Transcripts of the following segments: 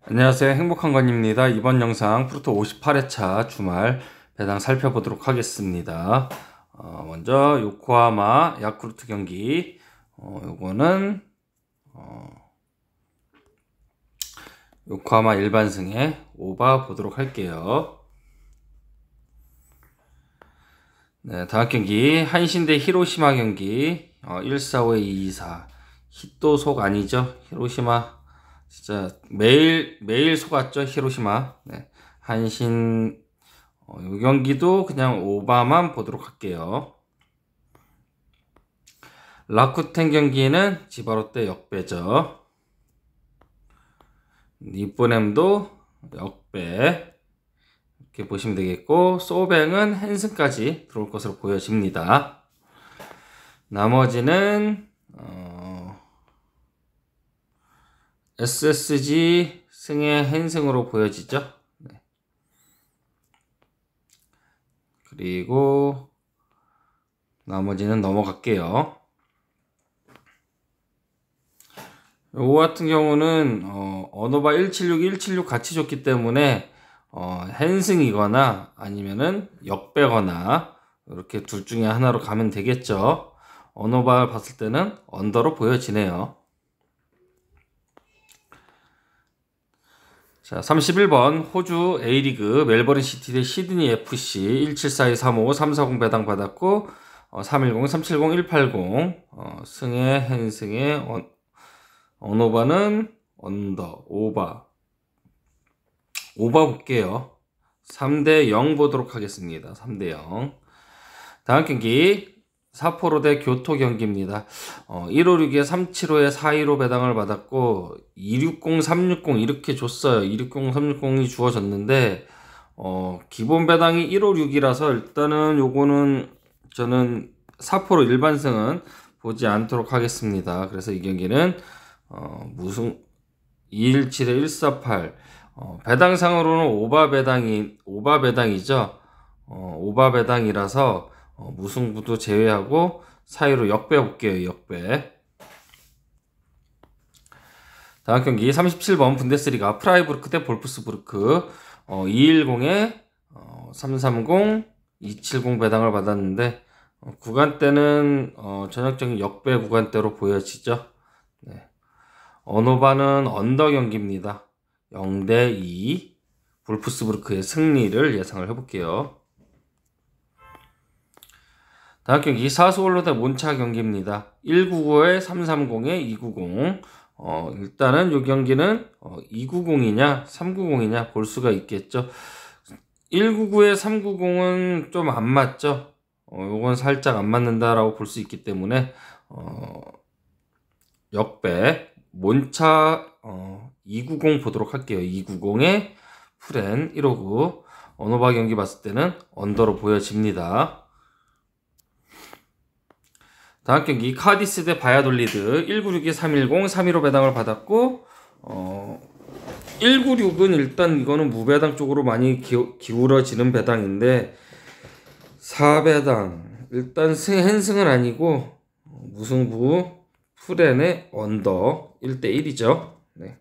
안녕하세요. 행복한건입니다. 이번 영상 프로토 58회차 주말 배당 살펴보도록 하겠습니다. 먼저 요코하마 야쿠르트 경기, 요거는 요코하마 일반승에 오바 보도록 할게요. 네, 다음 경기 한신 대 히로시마 경기, 145에 224. 히토속 아니죠? 히로시마 진짜 매일 속았죠, 히로시마. 네. 한신, 이 경기도 그냥 오바만 보도록 할게요. 라쿠텐 경기는 지바롯데 역배죠. 니포넴도 역배 이렇게 보시면 되겠고, 소뱅은 헨슨까지 들어올 것으로 보여집니다. 나머지는 SSG 승의 헨승으로 보여지죠. 네. 그리고 나머지는 넘어갈게요. 요거 같은 경우는 어노바 176, 176 같이 줬기 때문에 헨승이거나 아니면은 역배거나 이렇게 둘 중에 하나로 가면 되겠죠. 어노바 봤을 때는 언더로 보여지네요. 자, 31번 호주 A리그 멜버른 시티 대 시드니 FC 174235 340 배당 받았고 310, 370, 180 승의 헨승의 언오바는 언더 오바 볼게요. 3대 0 보도록 하겠습니다. 3대 0. 다음 경기 사포로 대 교토 경기입니다. 156에 375에 415 배당을 받았고 260, 360 이렇게 줬어요. 260, 360이 주어졌는데 기본 배당이 156이라서 일단은 요거는 저는 사포로 일반승은 보지 않도록 하겠습니다. 그래서 이 경기는 무승 217에 148 배당상으로는 오바 배당이죠. 오바 배당이라서 무승부도 제외하고 사이로 역배 볼게요. 역배. 다음 경기 37번 분데스리가 프라이부르크 대 볼프스부르크 210에 330, 270 배당을 받았는데 구간대는 전형적인 역배 구간대로 보여지죠. 네. 언오바는 언더 경기입니다. 0대 2 볼프스부르크의 승리를 예상을 해볼게요. 다음 경기 사스월로 대 몬차 경기입니다. 199에 330에 290 일단은 이 경기는 290이냐 390이냐 볼 수가 있겠죠. 199에 390은 좀 안 맞죠. 요건 살짝 안 맞는다라고 볼 수 있기 때문에 역배 몬차 290 보도록 할게요. 290에 프렌 159 언오바 경기 봤을 때는 언더로 보여집니다. 다음 경기 카디스 대 바야돌리드 196에 310, 315 배당을 받았고 196은 일단 이거는 무배당 쪽으로 많이 기울어지는 배당인데 4배당 일단 헨승은 아니고 무승부 프렌의 언더 1대1이죠. 네.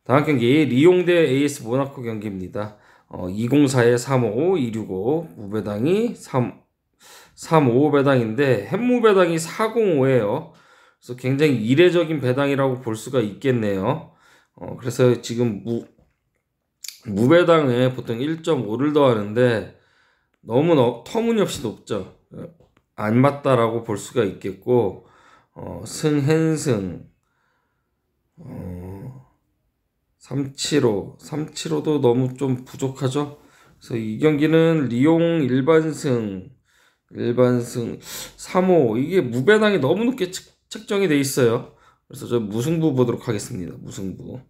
다음 경기 리옹 대 AS 모나코 경기입니다. 204에 355, 265 무배당이 355 배당인데 햇무 배당이 405예요. 그래서 굉장히 이례적인 배당이라고 볼 수가 있겠네요. 그래서 지금 무배당에 보통 1.5를 더하는데 너무 터무니없이 높죠. 안 맞다라고 볼 수가 있겠고 승헨승 375도 너무 좀 부족하죠. 그래서 이 경기는 리옹 일반승 3호 이게 무배당이 너무 높게 책정이 돼 있어요. 그래서 저 무승부 보도록 하겠습니다. 무승부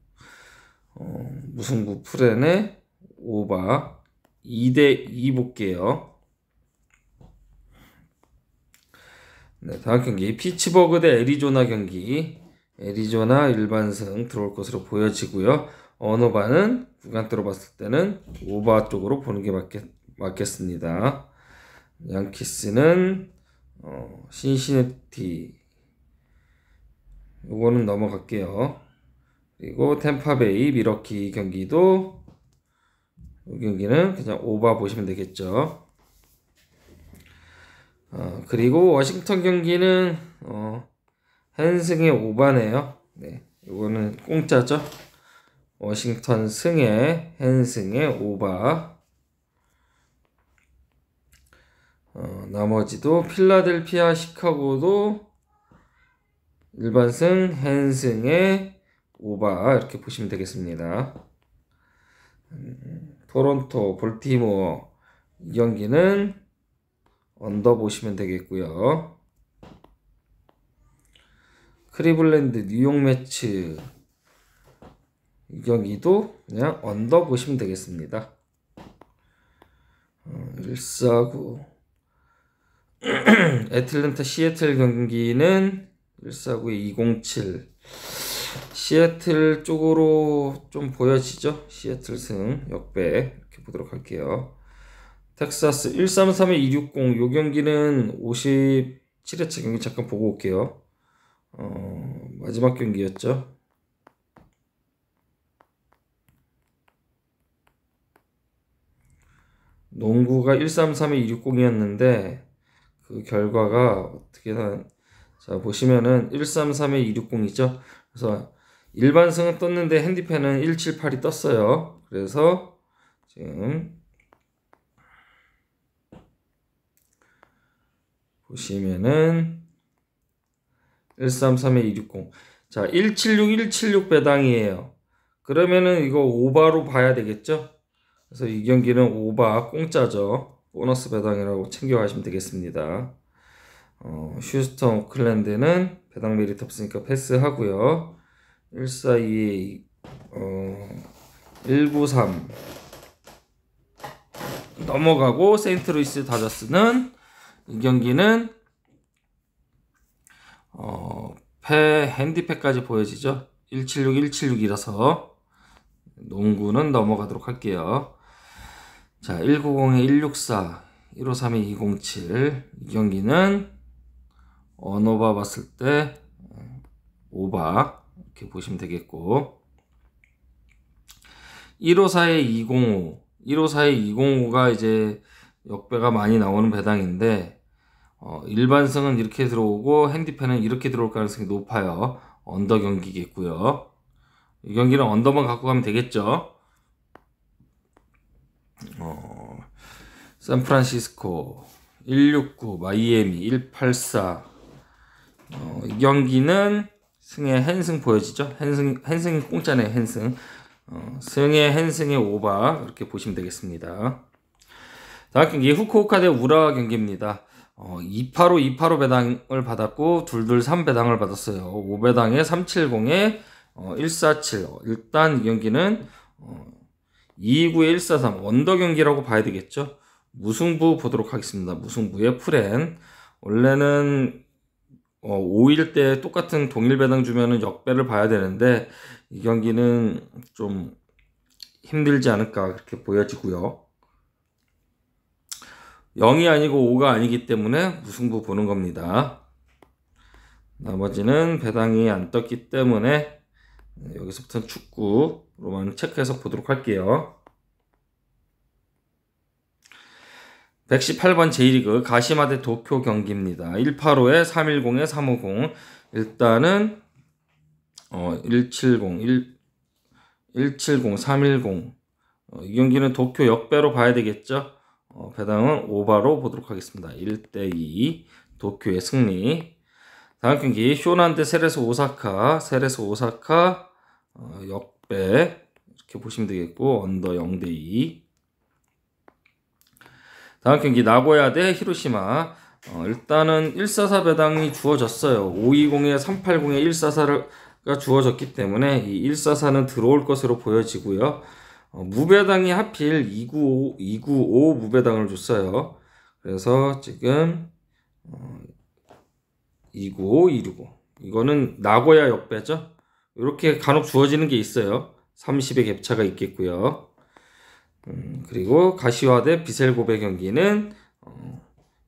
프렌의 오바 2대 2 볼게요. 네, 다음 경기 피츠버그 대 애리조나 경기 애리조나 일반승 들어올 것으로 보여지고요. 언오바는 구간대로 봤을 때는 오바 쪽으로 보는 게 맞겠습니다. 양키스는 신시내티 요거는 넘어갈게요. 그리고 템파베이 미러키 경기도 이 경기는 그냥 오바 보시면 되겠죠. 그리고 워싱턴 경기는 헨승의 오바네요. 네, 이거는 공짜죠. 워싱턴 승에 헨승의 오바. 나머지도 필라델피아 시카고도 일반승 헨승의 오바 이렇게 보시면 되겠습니다. 토론토 볼티모어 이 경기는 언더 보시면 되겠고요. 크리블랜드 뉴욕 매치 이 경기도 그냥 언더 보시면 되겠습니다. 149 애틀랜타 시애틀 경기는 149에 207 시애틀 쪽으로 좀 보여지죠. 시애틀 승 역배 이렇게 보도록 할게요. 텍사스 133에 260 요 경기는 57회차 경기 잠깐 보고 올게요. 마지막 경기였죠. 농구가 133에 260이었는데 그 결과가 어떻게나 자 보시면은 133에 260이죠. 그래서 일반승은 떴는데 핸디팬은 178이 떴어요. 그래서 지금 보시면은 133에 260 자 176 배당이에요. 그러면은 이거 오바로 봐야 되겠죠. 그래서 이 경기는 오바 공짜죠. 보너스 배당이라고 챙겨가시면 되겠습니다. 휴스턴 오클랜드는 배당 메리트 없으니까 패스하고요. 142에 193 넘어가고 세인트루이스 다저스는 이 경기는 핸디패까지 보여지죠. 176이라서 농구는 넘어가도록 할게요. 자, 190에 164, 153에 207. 이 경기는 언오바 봤을 때 오바 이렇게 보시면 되겠고 154에 205, 154에 205가 이제 역배가 많이 나오는 배당인데 일반승은 이렇게 들어오고 핸디패는 이렇게 들어올 가능성이 높아요. 언더 경기겠고요. 이 경기는 언더만 갖고 가면 되겠죠. 샌프란시스코 169 마이애미 184 이 경기는 승의 헨승 보여지죠. 헨승이 공짜네. 헨승 승의 헨승의 오바 이렇게 보시면 되겠습니다. 다음 경기 후쿠오카 대 우라와 경기입니다. 285 배당을 받았고 223 배당을 받았어요. 5배당에 370에 147 일단 이 경기는 229에 143 원더 경기라고 봐야 되겠죠. 무승부 보도록 하겠습니다. 무승부의 프렌 원래는 5일 때 똑같은 동일 배당 주면은 역배를 봐야 되는데 이 경기는 좀 힘들지 않을까 그렇게 보여지고요. 0이 아니고 5가 아니기 때문에 무승부 보는 겁니다. 나머지는 배당이 안 떴기 때문에 여기서부터는 축구로만 체크해서 보도록 할게요. 118번 제1리그 가시마 대 도쿄 경기입니다. 185에 310에 350 일단은 170 310 이 경기는 도쿄 역배로 봐야 되겠죠. 배당은 오바로 보도록 하겠습니다. 1대2 도쿄의 승리. 다음 경기 쇼난 대 세레소 오사카 역배 이렇게 보시면 되겠고 언더 0대2. 다음 경기 나고야 대 히로시마 일단은 144 배당이 주어졌어요. 520에 380에 144가 주어졌기 때문에 이 144는 들어올 것으로 보여지고요. 무배당이 하필 295 무배당을 줬어요. 그래서 지금 295, 265 이거는 나고야 역배죠. 이렇게 간혹 주어지는 게 있어요. 30의 갭차가 있겠고요. 그리고 가시와 대 비셀고베 경기는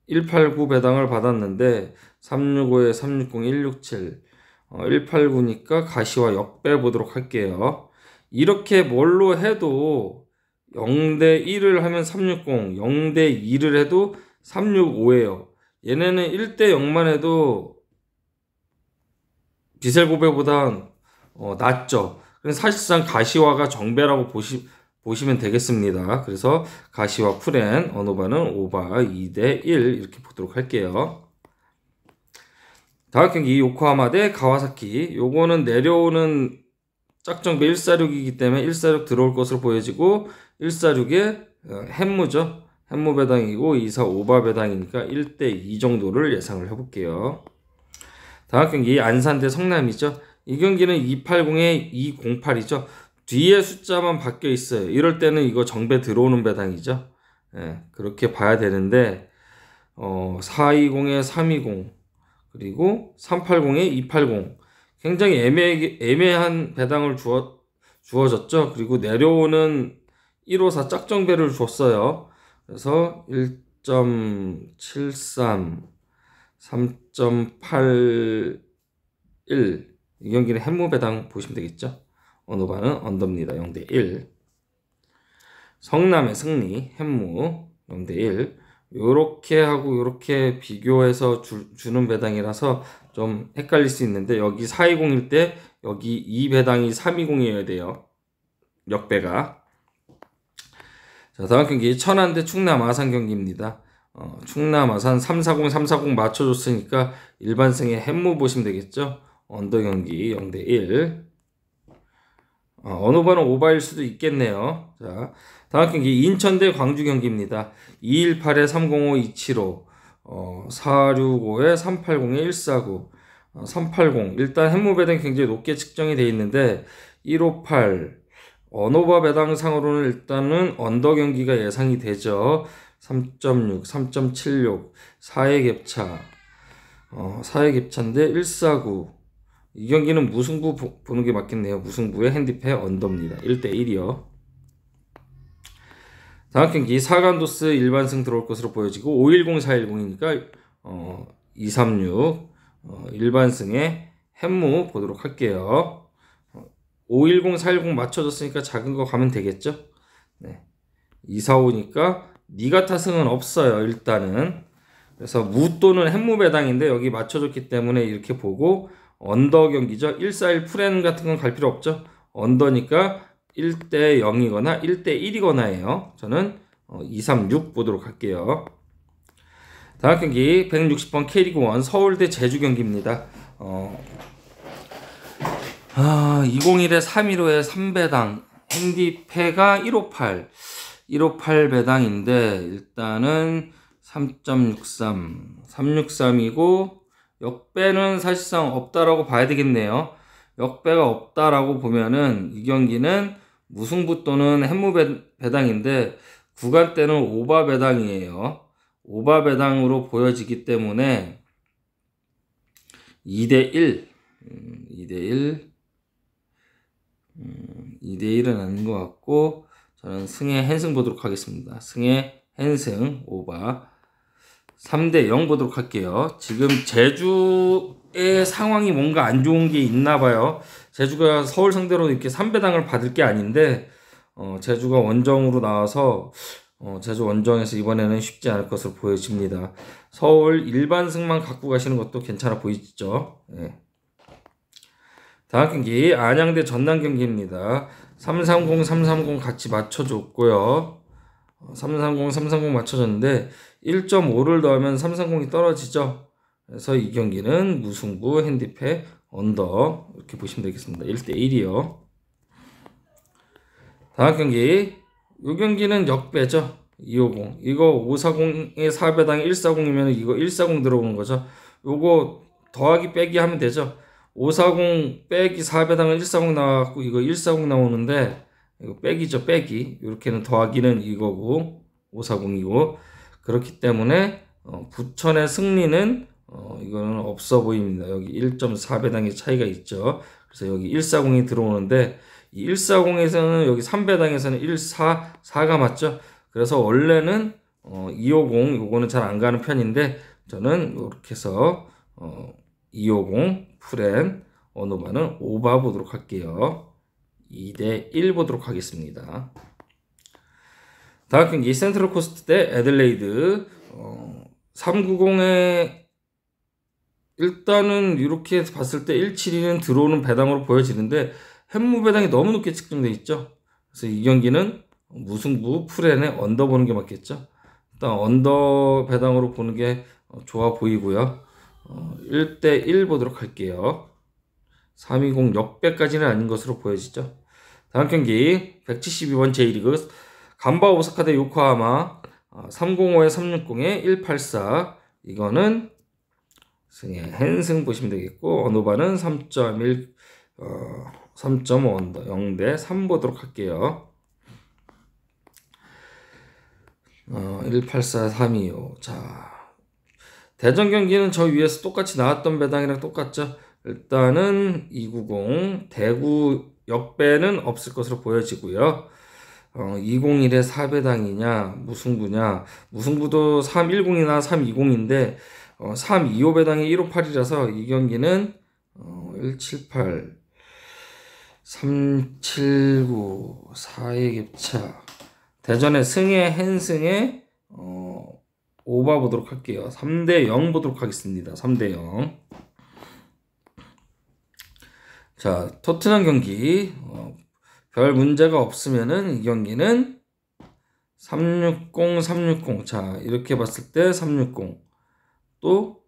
189 배당을 받았는데 365에 360, 167 189니까 가시와 역배 보도록 할게요. 이렇게 뭘로 해도 0대 1을 하면 360, 0대 2를 해도 365예요. 얘네는 1대 0만 해도 비셀고배보다 낫죠. 그래서 사실상 가시화가 정배라고 보시면 되겠습니다. 그래서 가시화 풀엔 언어바는 오바 2대 1 이렇게 보도록 할게요. 다음 경기 요코하마 대 가와사키. 요거는 내려오는 짝정배 146이기 때문에 146 들어올 것으로 보여지고 146에 햄무죠. 햄무 배당이고 2사 오바 배당이니까 1대 2 정도를 예상을 해볼게요. 다음 경기 안산 대 성남이죠. 이 경기는 280에 208이죠. 뒤에 숫자만 바뀌어 있어요. 이럴 때는 이거 정배 들어오는 배당이죠. 예, 그렇게 봐야 되는데 420에 320 그리고 380에 280 굉장히 애매한 배당을 주어졌죠. 그리고 내려오는 154 짝정배를 줬어요. 그래서 1.73 3.81 이 경기는 햄무 배당 보시면 되겠죠. 언어바는 언더입니다. 0대 1. 성남의 승리 햄무 0대 1. 요렇게 하고 요렇게 비교해서 주는 배당이라서 좀 헷갈릴 수 있는데 여기 420일 때 여기 이 배당이 320이어야 돼요. 역배가. 자, 다음 경기 천안 대 충남 아산 경기입니다. 충남 아산 340 340 맞춰줬으니까 일반승의 햄무 보시면 되겠죠. 언더 경기 0대 1. 언어바는 오바일 수도 있겠네요. 자, 다음 경기 인천 대 광주 경기입니다. 218에 305 275 465에 380에 149 380 일단 햄무 배당이 굉장히 높게 측정이 되어 있는데 158 언어바 배당상으로는 일단은 언더 경기가 예상이 되죠. 3.6 3.76 4의 갭차 4의 갭차인데 149 이 경기는 무승부 보는 게 맞겠네요. 무승부의 핸디패 언더입니다. 1대 1이요. 다음 경기 사간도스 일반승 들어올 것으로 보여지고 510 410이니까 236 일반승의 햄무 보도록 할게요. 510 410 맞춰줬으니까 작은 거 가면 되겠죠. 네. 245니까 니가타승은 없어요. 일단은 그래서 무 또는 햄무 배당인데 여기 맞춰줬기 때문에 이렇게 보고 언더 경기죠. 141 프렌 같은 건 갈 필요 없죠. 언더니까 1대 0이거나 1대 1이거나 해요. 저는 236 보도록 할게요. 다음 경기 160번 K리그 1 서울대 제주 경기입니다. 201에 315에 3배당 핸디패가 158 배당인데 일단은 3.63 363이고 역배는 사실상 없다라고 봐야 되겠네요. 역배가 없다라고 보면은 이 경기는 무승부 또는 햄무 배당인데 구간대는 오바 배당이에요. 오바 배당으로 보여지기 때문에 2대 1 2대 1 2대 1은 아닌 것 같고 저는 승의 헨승 보도록 하겠습니다. 승의 헨승 오바 3대 0 보도록 할게요. 지금 제주의 상황이 뭔가 안 좋은 게 있나 봐요. 제주가 서울 상대로 이렇게 3배당을 받을 게 아닌데 제주가 원정으로 나와서 제주 원정에서 이번에는 쉽지 않을 것으로 보여집니다. 서울 일반승만 갖고 가시는 것도 괜찮아 보이죠. 네. 다음 경기 안양 대 전남 경기입니다. 330 330 같이 맞춰줬고요. 330 330 맞춰줬는데 1.5를 더하면 330이 떨어지죠. 그래서 이 경기는 무승부 핸디패 언더 이렇게 보시면 되겠습니다. 1대 1이요. 다음 경기 이 경기는 역배죠. 250 이거 540에 4배당 140이면 이거 140 들어오는 거죠. 요거 더하기 빼기 하면 되죠. 540 빼기 4배당은 140 나왔고 이거 140 나오는데 이거 빼기죠. 빼기 이렇게는 더하기는 이거고 540이고 그렇기 때문에 부천의 승리는 이거는 없어 보입니다. 여기 1.4배당의 차이가 있죠. 그래서 여기 140이 들어오는데 이 140에서는 여기 3배당에서는 144가 맞죠. 그래서 원래는 250 요거는 잘 안 가는 편인데 저는 이렇게 해서 250 프렌 언어반은 오바 보도록 할게요. 2대1 보도록 하겠습니다. 다음 경기 센트럴 코스트 대 애들레이드. 390에 일단은 이렇게 봤을 때 172는 들어오는 배당으로 보여지는데 햄무 배당이 너무 높게 측정돼 있죠. 그래서 이 경기는 무승부 풀엔에 언더 보는 게 맞겠죠. 일단 언더 배당으로 보는 게 좋아 보이고요. 1대1 보도록 할게요. 320 역배까지는 아닌 것으로 보여지죠. 다음 경기 172번 J리그 간바 오사카 대 요코하마. 305에 360에 184. 이거는 승의 헨승 보시면 되겠고 언어반은 3.1 3.5 언더 0대 3 보도록 할게요. 184 325. 자, 대전 경기는 저 위에서 똑같이 나왔던 배당이랑 똑같죠. 일단은 290 대구 역배는 없을 것으로 보여지고요. 201에 4배당이냐 무승부냐, 무승부도 310이나 320인데 325 배당이 158이라서 이 경기는 178 379 4의 갭차. 대전의 승에 헨승에 오바 보도록 할게요. 3대0 보도록 하겠습니다. 3대0. 자, 토트넘 경기 별 문제가 없으면은 이 경기는 360 360. 자, 이렇게 봤을 때 360. 또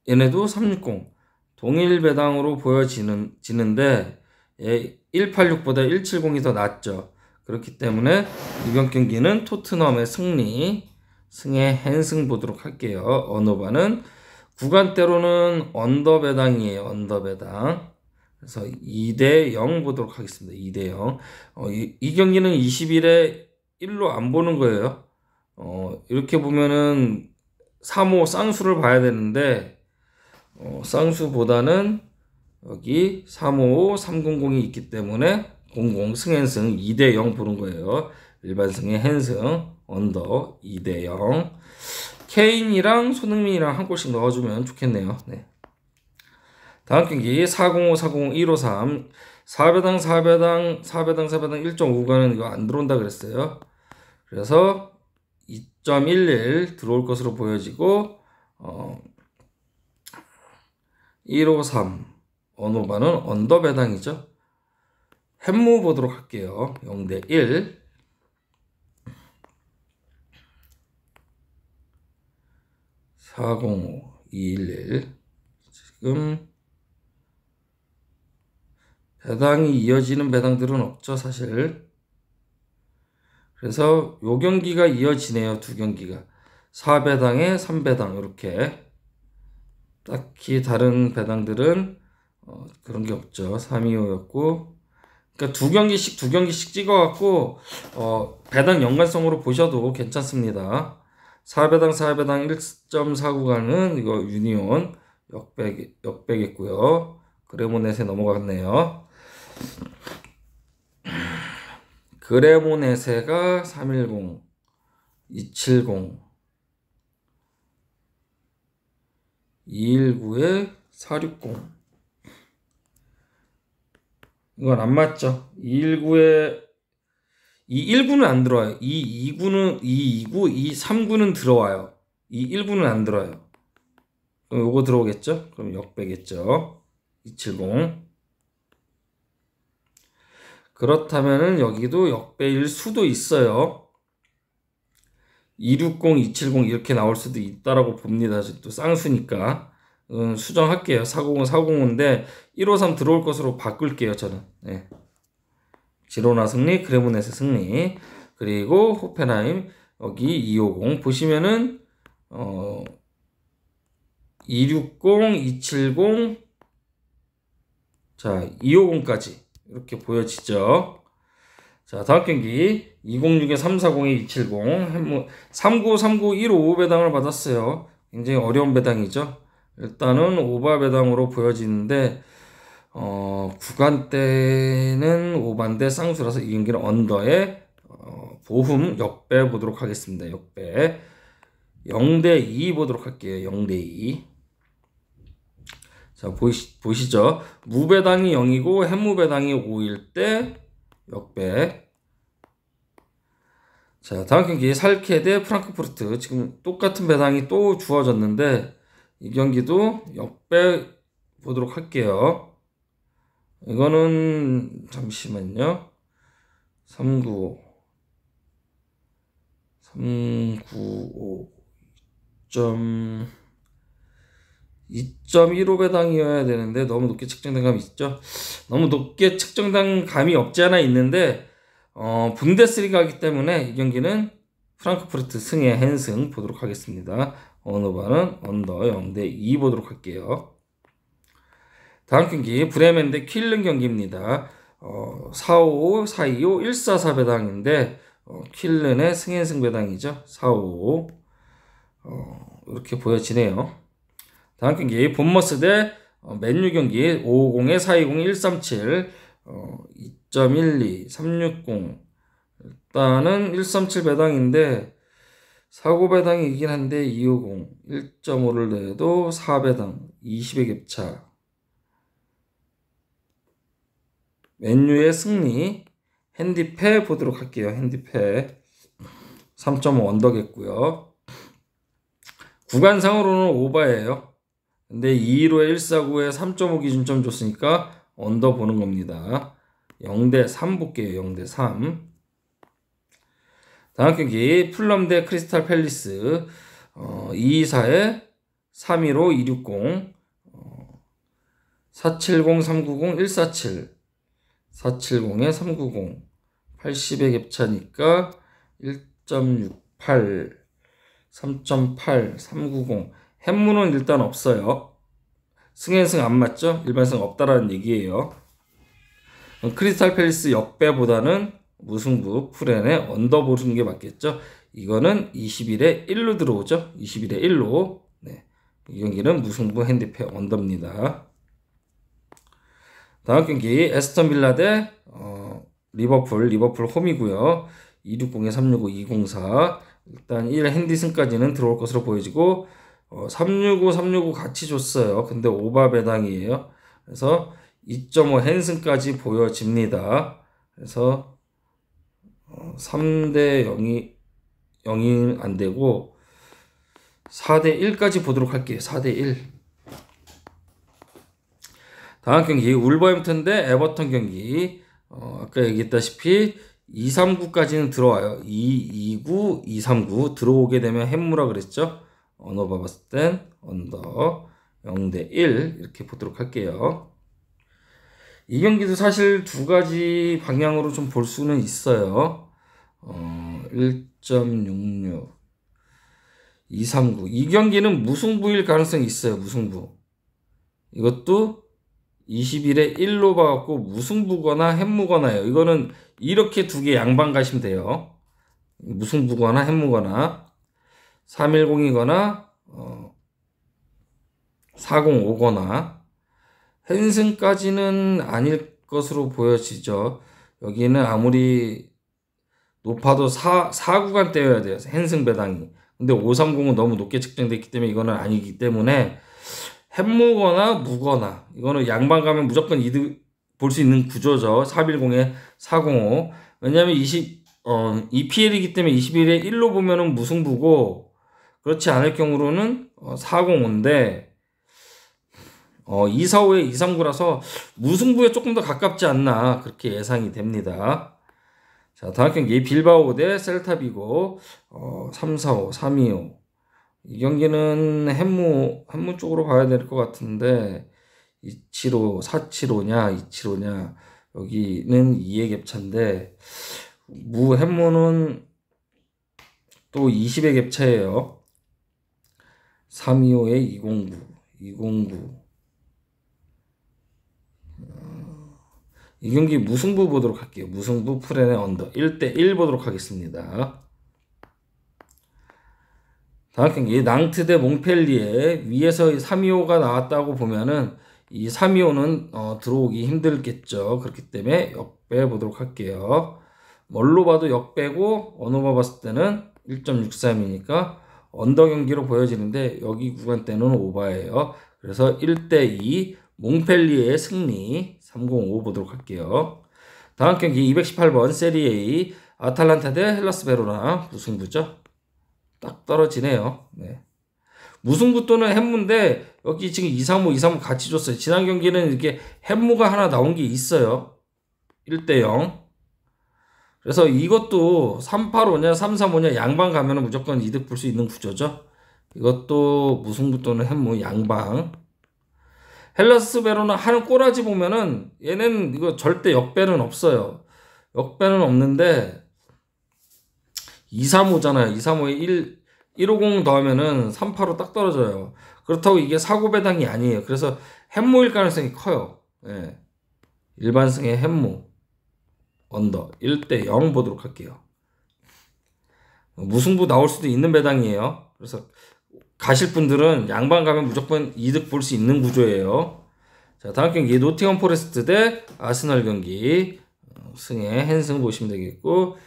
얘네도 360. 동일 배당으로 보여지는데 186보다 170이 더 낫죠. 그렇기 때문에 이번 경기는 토트넘의 승에 헨승 보도록 할게요. 언어반은 구간대로는 언더 배당이에요. 언더 배당. 그래서 2대0 보도록 하겠습니다. 2대0. 이 경기는 21에 1로 안 보는 거예요. 이렇게 보면은 3호 쌍수를 봐야 되는데 쌍수보다는 여기 355 300이 있기 때문에 00 승앤승 2대0 보는 거예요. 일반 승의 헨승 언더 2대0. 케인이랑 손흥민이랑 한 골씩 넣어주면 좋겠네요. 네. 다음 경기 405 405 153 4배당 1.5가는 이거 안 들어온다 그랬어요. 그래서 2.11 들어올 것으로 보여지고 153 언어반은 언더 배당이죠. 햄무 보도록 할게요. 0대1. 405 211. 지금 배당이 이어지는 배당들은 없죠, 사실. 그래서 요 경기가 이어지네요. 두 경기가 4배당에 3배당 이렇게. 딱히 다른 배당들은 그런 게 없죠. 325였고 그러니까 두 경기씩 찍어갖고 배당 연관성으로 보셔도 괜찮습니다. 4배당 1.49가는 이거 유니온 역배겠고요. 그레모넷에 넘어갔네요. 그레모넷에가 310 270 219에 460. 이건 안 맞죠. 219는 안 들어와요. 229는 239는 들어와요. 219는 안 들어와요. 그럼 요거 들어오겠죠? 그럼 역배겠죠. 270. 그렇다면은 여기도 역배일 수도 있어요. 260, 270 이렇게 나올 수도 있다라고 봅니다. 또 쌍수니까. 수정할게요. 405, 405인데 153 들어올 것으로 바꿀게요. 저는. 네. 지로나 승리, 그레모넷의 승리. 그리고 호펜하임 여기 250 보시면은 260, 270 자 250까지 이렇게 보여지죠. 자, 다음 경기 206에 340에 270 39, 39, 155 배당을 받았어요. 굉장히 어려운 배당이죠. 일단은 오바 배당으로 보여지는데 구간대는 오반대 쌍수라서 이 경기는 언더에 보흠 역배 보도록 하겠습니다. 역배 0대2 보도록 할게요. 0대2. 자, 보시죠. 무배당이 0이고 햇무배당이 5일 때 역배. 자, 다음 경기 살케 대 프랑크푸르트. 지금 똑같은 배당이 또 주어졌는데 이 경기도 역배 보도록 할게요. 이거는 잠시만요. 395 2.15 배당이어야 되는데 너무 높게 측정된 감이 있죠. 너무 높게 측정된 감이 없지 않아 있는데 분데스리가이기 때문에 이 경기는 프랑크푸르트 승의 헨승 보도록 하겠습니다. 언어바는 언더 0대2 보도록 할게요. 다음 경기 브레멘 대 퀼른 경기입니다. 455, 425, 144 배당인데 퀼른의 승현승 배당이죠. 455 이렇게 보여지네요. 다음 경기 본머스 대 맨유 경기 550에 420, 137 2.12, 360 일단은 137 배당인데 49 배당이긴 한데 250 1.5를 내도 4배당 20의 격차. 맨유의 승리. 핸디패 보도록 할게요. 핸디패 3.5 언더겠고요. 구간상으로는 오바예요. 근데 215에 149에 3.5 기준점 줬으니까 언더 보는 겁니다. 0대3 볼게요. 0대3. 다음 경기 풀럼 대 크리스탈 팰리스 224에 315, 260 470, 390, 147 470에 390 80의 갭차니까 1.68 3.8 390 햇무는 일단 없어요. 승현승 안 맞죠? 일반승 없다라는 얘기예요. 크리스탈 팰리스 역배보다는 무승부 풀엔에 언더 보는 게 맞겠죠? 이거는 21에 1로 들어오죠? 21에 1로. 네. 이 경기는 무승부 핸디패 언더입니다. 다음 경기 에스턴 빌라 대 리버풀 홈이고요. 260에 365, 204 일단 1 핸디승까지는 들어올 것으로 보여지고 365, 365 같이 줬어요. 근데 오바 배당이에요. 그래서 2.5 핸승까지 보여집니다. 그래서 3대 0이 안 되고 4대 1까지 보도록 할게요. 4대 1. 다음 경기 울버햄튼 대 에버턴 경기. 아까 얘기했다시피 239까지는 들어와요. 229, 239 들어오게 되면 햄무라 그랬죠. 언어 봐봤을 땐 언더 0대 1 이렇게 보도록 할게요. 이 경기도 사실 두 가지 방향으로 좀 볼 수는 있어요. 1.66 239 이 경기는 무승부일 가능성이 있어요. 무승부. 이것도 21에 1로 봐갖고 무승부거나 햄무거나예요. 이거는 이렇게 두 개 양방 가시면 돼요. 무승부거나 햄무거나 310이거나 405거나 헨승까지는 아닐 것으로 보여지죠. 여기는 아무리 높아도 4구간 떼어야 돼요. 헨승 배당이. 근데 530은 너무 높게 측정됐기 때문에 이거는 아니기 때문에 햄무거나 무거나 이거는 양방 가면 무조건 이득 볼 수 있는 구조죠. 410에 405 왜냐면 EPL이기 때문에 21에 1로 보면은 무승부고 그렇지 않을 경우로는 405인데 245에 239라서 무승부에 조금 더 가깝지 않나 그렇게 예상이 됩니다. 자, 다음 경기 빌바오 대 셀타비고 345, 325 이 경기는 햄무 쪽으로 봐야 될 것 같은데 275, 475냐 275냐 여기는 2의 갭차인데 햄무는 또 20의 갭차예요. 325에 209 이 경기 무승부 보도록 할게요. 무승부 풀엔의 언더 1대 1 보도록 하겠습니다. 다음 경기 낭트 대 몽펠리에 위에서 325가 나왔다고 보면은 이 325는 들어오기 힘들겠죠. 그렇기 때문에 역배 보도록 할게요. 뭘로 봐도 역배고 언어로 봤을 때는 1.63이니까 언더 경기로 보여지는데 여기 구간 때는 오바예요. 그래서 1대2 몽펠리에의 승리 305 보도록 할게요. 다음 경기 218번 세리A 아탈란타 대 헬라스 베로나 무승부죠. 딱 떨어지네요. 네. 무승부 또는 햄무인데 여기 지금 235, 235 같이 줬어요. 지난 경기는 이렇게 햄무가 하나 나온 게 있어요. 1대0. 그래서 이것도 385냐 335냐 양방 가면은 무조건 이득 볼 수 있는 구조죠. 이것도 무승부 또는 햄무 양방. 헬라스 베로나 하는 꼬라지 보면은 얘는 이거 절대 역배는 없어요. 역배는 없는데 235잖아요. 235에 150 더하면은 385 딱 떨어져요. 그렇다고 이게 사고 배당이 아니에요. 그래서 햄무일 가능성이 커요. 예. 일반승의 햄무 언더 1대0 보도록 할게요. 무승부 나올 수도 있는 배당이에요. 그래서 가실 분들은 양방 가면 무조건 이득 볼 수 있는 구조예요. 자, 다음 경기 노팅엄 포레스트 대 아스널 경기 승에 헨승 보시면 되겠고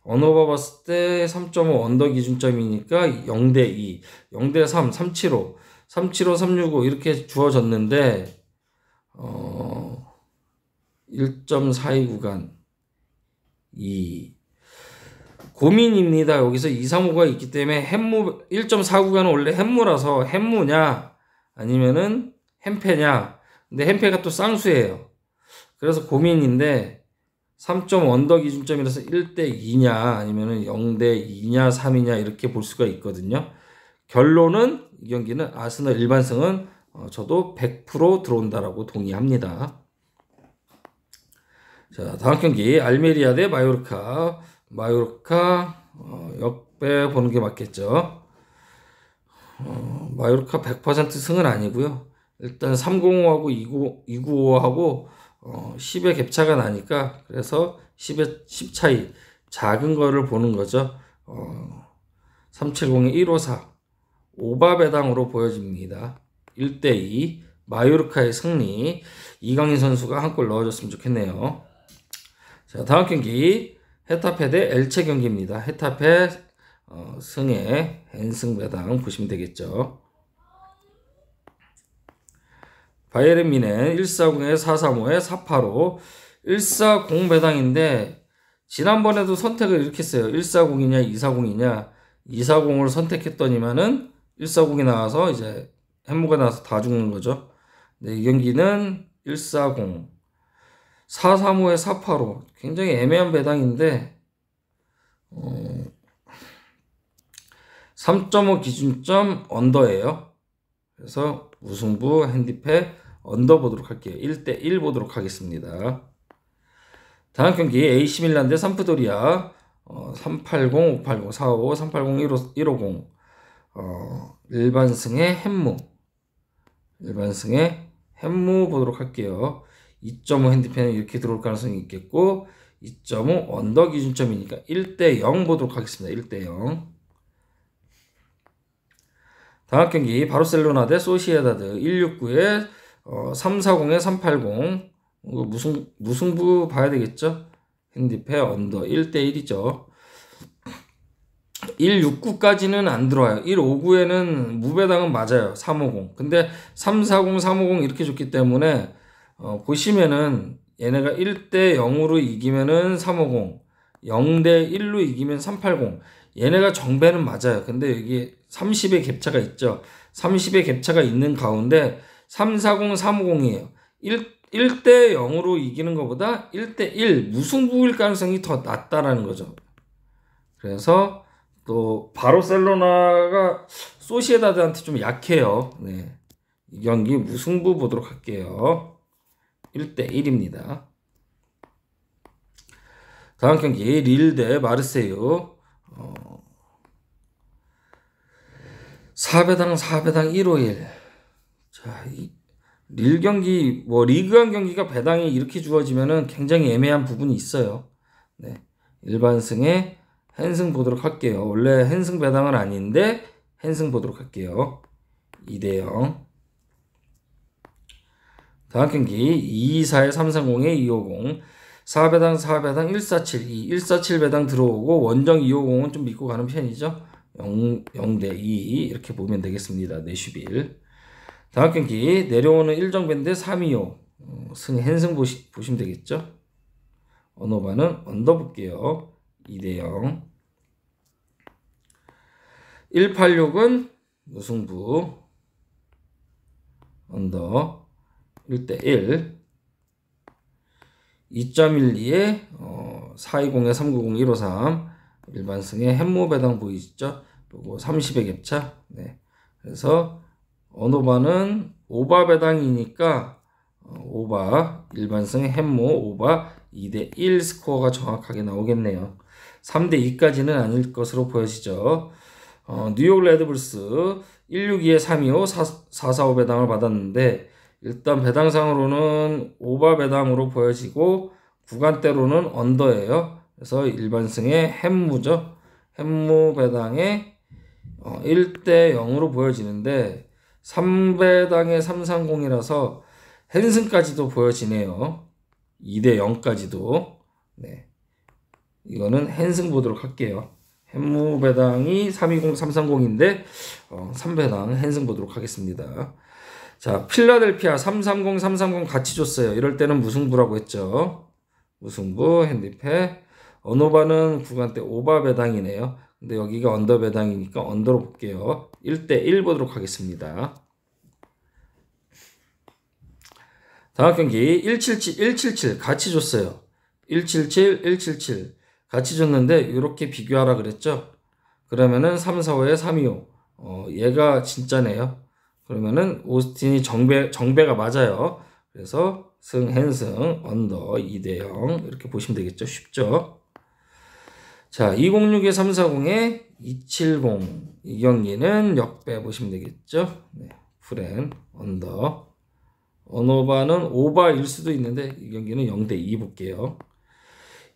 언어바 봤을 때 3.5 언더 기준점이니까 0대2 0대3 375 375 365 이렇게 주어졌는데 1.42 구간 2 고민입니다. 여기서 235가 있기 때문에 햄무 1.4구간은 원래 햄무라서 햄무냐 아니면은 햄패냐. 근데 햄패가 또 쌍수예요. 그래서 고민인데 3.5 언더 기준점이라서 1대2냐 아니면은 0대2냐 3이냐 이렇게 볼 수가 있거든요. 결론은 이 경기는 아스널 일반승은 저도 100% 들어온다라고 동의합니다. 자, 다음 경기 알메리아 대 마요르카 역배 보는 게 맞겠죠. 마요르카 100% 승은 아니고요. 일단 305하고 295하고 10의 갭차가 나니까 그래서 10의 10 차이 작은 거를 보는 거죠. 370에 154 오바 배당으로 보여집니다. 1대2 마요르카의 승리. 이강인 선수가 한 골 넣어줬으면 좋겠네요. 자, 다음 경기 헤타페 대 엘체 경기입니다. 헤타페 승에 헨승 배당 보시면 되겠죠. 바이에른 미넨 140에 435에 485 140 배당인데 지난번에도 선택을 이렇게 했어요. 140이냐 240이냐 240을 선택했더니만은 140이 나와서 이제 햄무가 나와서 다 죽는 거죠. 근데 이 경기는 140 435에 485 굉장히 애매한 배당인데 3.5 기준점 언더예요. 그래서 무승부 핸디패 언더 보도록 할게요. 1대1 보도록 하겠습니다. 다음 경기 AC 밀란 대 삼프도리아 380, 580, 455, 380, 150 일반승의 햄무 보도록 할게요. 2.5 핸디펜은 이렇게 들어올 가능성이 있겠고 2.5 언더 기준점이니까 1대0 보도록 하겠습니다. 1대0. 다음 경기 바르셀로나 대 소시에다드 169에 340에 380 무승부 봐야 되겠죠. 핸디페 언더 1대1이죠. 169까지는 안 들어와요. 159에는 무배당은 맞아요. 350. 근데 340, 350 이렇게 줬기 때문에 보시면은 얘네가 1대0으로 이기면은 350, 0대1로 이기면 380. 얘네가 정배는 맞아요. 근데 여기 30의 갭차가 있죠. 30의 갭차가 있는 가운데 340, 350이에요. 1대0으로 이기는 것보다 1대1 무승부일 가능성이 더 낮다라는 거죠. 그래서 또 바르셀로나가 소시에다드한테 좀 약해요. 네. 이 경기 무승부 보도록 할게요. 1대1입니다. 다음 경기 릴 대 마르세유 4배당 151. 자, 릴 경기 리그한 경기가 배당이 이렇게 주어지면은 굉장히 애매한 부분이 있어요. 네. 일반승에 헨승 보도록 할게요. 원래 헨승 배당은 아닌데 헨승 보도록 할게요. 2대0. 다음 경기 224에 330에 250 4배당 147 147 배당 들어오고 원정 250은 좀 믿고 가는 편이죠. 0대2 이렇게 보면 되겠습니다. 네슈빌. 다음 경기 내려오는 1정배인데 325 헨승 보시면 되겠죠. 언어반은 언더 볼게요. 2대0. 186은 무승부 언더 1대1. 2.12에 420에 390 153 일반승의 햄모 배당 보이시죠? 요거 30의 갭차. 네. 그래서 언어반은 오바 배당이니까 오바 일반승의 햄모 오바 2대1 스코어가 정확하게 나오겠네요. 3대2까지는 아닐 것으로 보여지죠. 뉴욕 레드불스 162에 325 445 배당을 받았는데 일단 배당상으로는 오바 배당으로 보여지고 구간대로는 언더예요. 그래서 일반승의 햄무죠. 햄무 배당에 1대 0으로 보여지는데 3배당의 330이라서 헨승까지도 보여지네요. 2대 0까지도. 네. 이거는 헨승 보도록 할게요. 햄무 배당이 320, 330인데 3배당 헨승 보도록 하겠습니다. 자, 필라델피아 330, 330 같이 줬어요. 이럴 때는 무승부라고 했죠. 무승부, 핸디패. 언어바는 구간대 오바 배당이네요. 근데 여기가 언더 배당이니까 언더로 볼게요. 1대1 보도록 하겠습니다. 다음 경기 177, 177 같이 줬어요. 177, 177 같이 줬는데 이렇게 비교하라 그랬죠. 그러면은 345에 325 얘가 진짜네요. 그러면은 오스틴이 정배가 맞아요. 그래서 헨승 언더 2대0 이렇게 보시면 되겠죠. 쉽죠. 자, 206에 340에 270 이 경기는 역배 보시면 되겠죠. 네, 프렌 언더. 언어바는 오바일 수도 있는데 이 경기는 0대2 볼게요.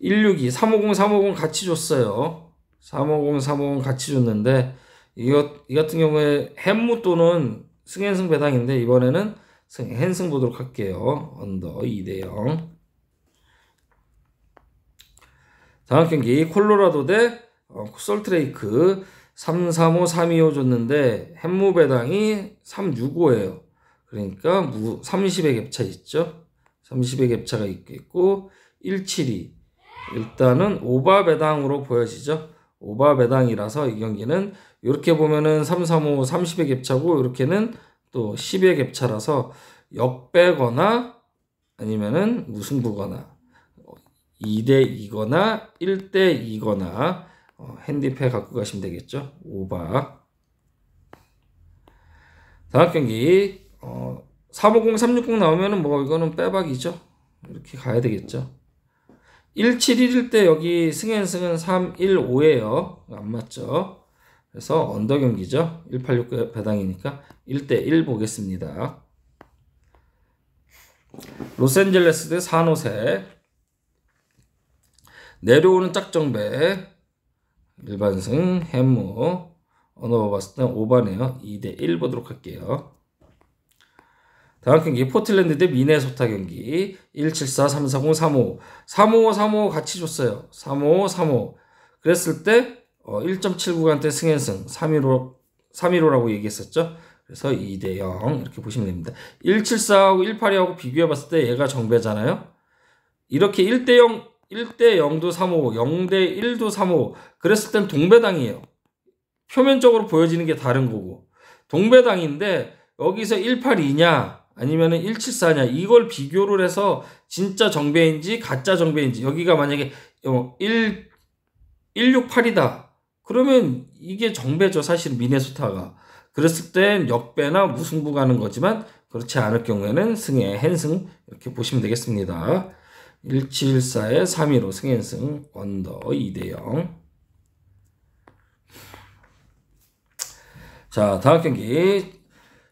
162 350 350 같이 줬어요. 350 350 같이 줬는데 이 같은 경우에 햄무 또는 승현승 배당인데 이번에는 헨승 보도록 할게요. 언더 2대0. 다음 경기 콜로라도 대 솔트레이크 335 325 줬는데 햄무 배당이 365예요. 그러니까 30의 갭차 있죠. 30의 갭차가 있겠고 172 일단은 오바 배당으로 보여지죠. 오바 배당이라서 이 경기는 이렇게 보면은 335 30의 갭차고 이렇게는 또 10의 갭차라서 역배거나 아니면은 무승부거나 2대2거나 1대2거나 핸디패 갖고 가시면 되겠죠. 오바. 다음 경기 350 360 나오면은 뭐 이거는 빼박이죠. 이렇게 가야 되겠죠. 171일 때 여기 승현승은 315예요. 안 맞죠. 그래서 언더 경기죠. 186 배당이니까 1대1 보겠습니다. 로스앤젤레스 대 산호세 내려오는 짝정배 일반승 햄무 언어 봤을 때 오바네요. 2대1 보도록 할게요. 다음 경기 포틀랜드 대 미네소타 경기 174 340 35 355 35 같이 줬어요. 355 35 그랬을 때 1.79간대 승현승 315라고 얘기했었죠. 그래서 2대0 이렇게 보시면 됩니다. 174하고 182하고 비교해봤을 때 얘가 정배잖아요. 이렇게 1대0 1대0도 355 0대1도 355 그랬을 땐 동배당이에요. 표면적으로 보여지는 게 다른 거고 동배당인데 여기서 182냐 아니면은 174냐 이걸 비교를 해서 진짜 정배인지 가짜 정배인지 여기가 만약에 168이다 그러면 이게 정배죠. 사실 미네소타가 그랬을 땐 역배나 무승부 가는 거지만 그렇지 않을 경우에는 승의 헨승 이렇게 보시면 되겠습니다. 1714에 315 승현승 언더 2대0. 자, 다음 경기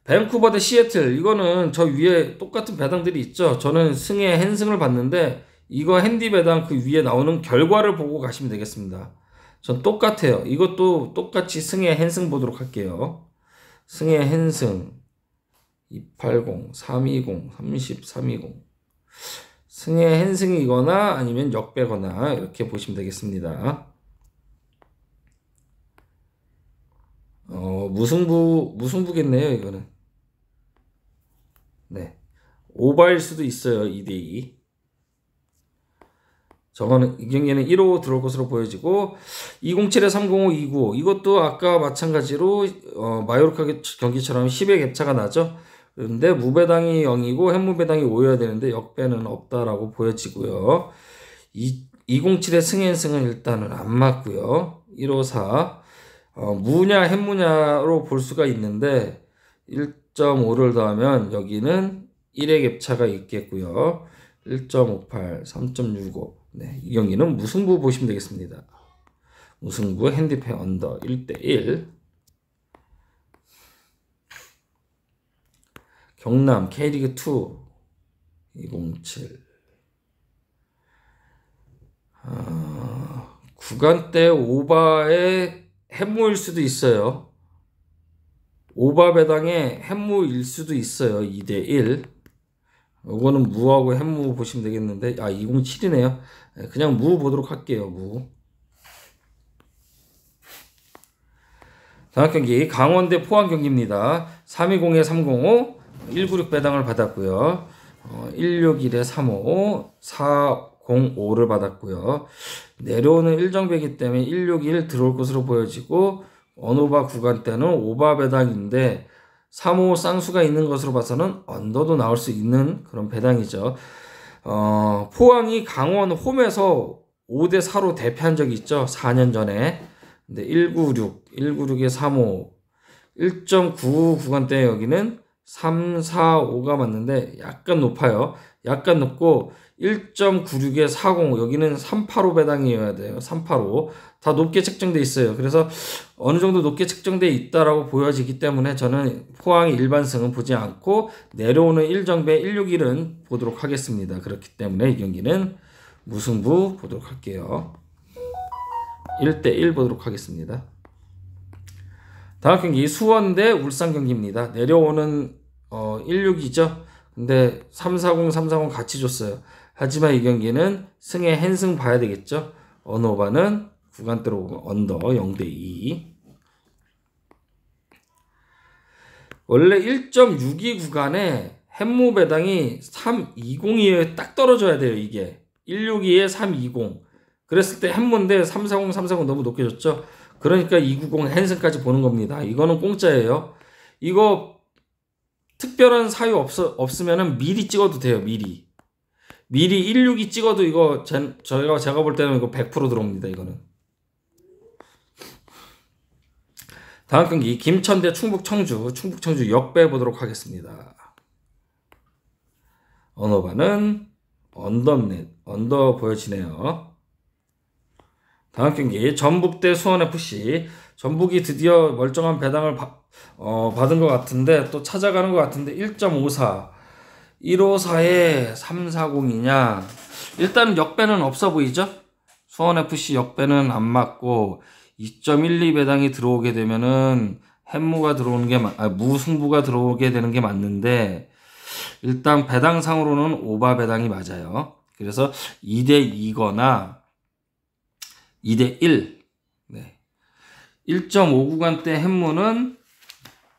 밴쿠버 대 시애틀 이거는 저 위에 똑같은 배당들이 있죠. 저는 승의 헨승을 봤는데 이거 핸디 배당 그 위에 나오는 결과를 보고 가시면 되겠습니다. 전 똑같아요. 이것도 똑같이 승의 헨승 보도록 할게요. 승의 헨승 280, 320, 30, 320 승의 헨승이거나 아니면 역배거나 이렇게 보시면 되겠습니다. 무승부겠네요, 이거는. 네. 오바일 수도 있어요. 2대2. 저거는 이 경기에는 1호 들어올 것으로 보여지고 207에 305, 295 이것도 아까 마찬가지로 마요르카 경기처럼 10의 갭차가 나죠. 그런데 무배당이 0이고 햇무배당이 5여야 되는데 역배는 없다라고 보여지고요. 207의 승앤승은 일단은 안 맞고요. 154 무냐 햇무냐로 볼 수가 있는데 1.5를 더하면 여기는 1의 갭차가 있겠고요. 1.58, 3.65 네, 이 경기는 무승부 보시면 되겠습니다. 무승부 핸디페 언더 1대1 경남 K리그2 207 구간대 오바의 햇무일 수도 있어요. 오바 배당의 햇무일 수도 있어요. 2대1 이거는 무하고 햇무 보시면 되겠는데 207이네요. 그냥 무 보도록 할게요. 무. 다음 경기 강원 대 포항 경기입니다. 320에 305 196 배당을 받았고요. 161에 35 405를 받았고요. 내려오는 일정배이기 때문에 161 들어올 것으로 보여지고 언오바 구간대는 오바 배당인데 3호 쌍수가 있는 것으로 봐서는 언더도 나올 수 있는 그런 배당이죠. 포항이 강원 홈에서 5대4로 대패한 적이 있죠. 4년 전에. 근데 196에 35, 1.95 구간대 여기는 3, 4, 5가 맞는데 약간 높아요. 약간 높고 1.96에 40 여기는 385 배당이어야 돼요. 385 다 높게 책정돼 있어요. 그래서 어느 정도 높게 책정돼 있다라고 보여지기 때문에 저는 포항의 일반승은 보지 않고 내려오는 일정배 161은 보도록 하겠습니다. 그렇기 때문에 이 경기는 무승부 보도록 할게요. 1대1 보도록 하겠습니다. 다음 경기 수원 대 울산 경기입니다. 내려오는 16이죠. 근데 340, 340 같이 줬어요. 하지만 이 경기는 승에 한승 봐야 되겠죠. 언오바는 구간대로 언더 0대2 원래 1.62 구간에 햇무 배당이 320에 딱 떨어져야 돼요. 이게 162에 320 그랬을 때 햇무인데 340, 340 너무 높게 줬죠. 그러니까 290 한승까지 보는 겁니다. 이거는 공짜예요. 이거 특별한 사유 없으면은 미리 찍어도 돼요. 미리 162 찍어도 이거 제가 볼 때는 이거 100% 들어옵니다. 이거는. 다음 경기 김천 대 충북 청주 역배 보도록 하겠습니다. 언어바는 언더 보여지네요. 다음 경기 전북 대 수원FC 전북이 드디어 멀쩡한 배당을 받은 것 같은데 또 찾아가는 것 같은데 1.54 154에 340이냐 일단 역배는 없어 보이죠. 수원FC 역배는 안 맞고 2.12 배당이 들어오게 되면은 햇무가 들어오는 게 무승부가 들어오게 되는 게 맞는데 일단 배당상으로는 오바 배당이 맞아요. 그래서 2대2거나 2대1 네. 1.5 구간대 햇무는